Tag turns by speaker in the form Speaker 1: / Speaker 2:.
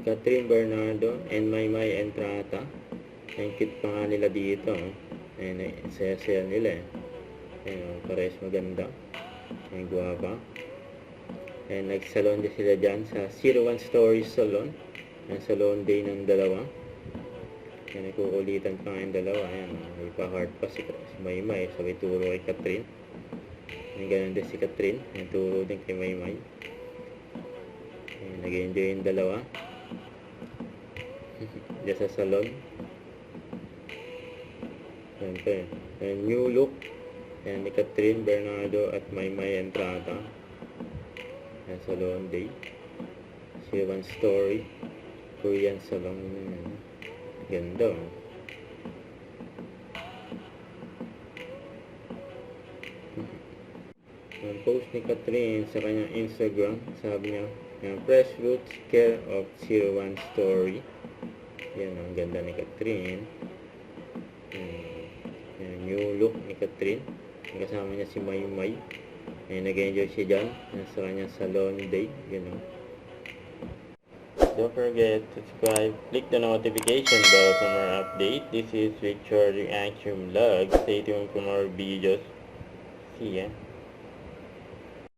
Speaker 1: Catherine Bernardo and Maymay Entrata. Ang cute pa nga nila dito. Ayan, saya-saya nila eh. Ayan, parehas maganda. Ang guwapa. Ayan, nagsalon din sila dyan sa 01 Stories Salon. Ang salon day ng dalawa. Ayan, nagkukulitan pa nga yung dalawa. Ayan, may pa-heart pa si Maymay. Sabay turo kay Catherine. Ayan, ganun din si Catherine. Ayan, turo din kay Maymay. Ayan, nag-enjoy yung dalawa. Diyan sa salon. Ayan pa eh. Ayan, new look. Ayan, ni Catherine Bernardo at Maymay Entrata. Ayan, salon day. 01 Story. Korean salon. Ganda oh. Ang post ni Catherine sa kanyang Instagram, sabi niya, Fresh Roots Care of 01 Story. Yan, ang ganda ni Catherine. Yan, new look ni Catherine. Kasama niya si Maymay. Nag-enjoy siya dyan sa kanyang salon day. Yan, don't forget to subscribe, click the notification bell for more update. This is Richard Reaction Vlog. Stay tuned for more videos. See ya.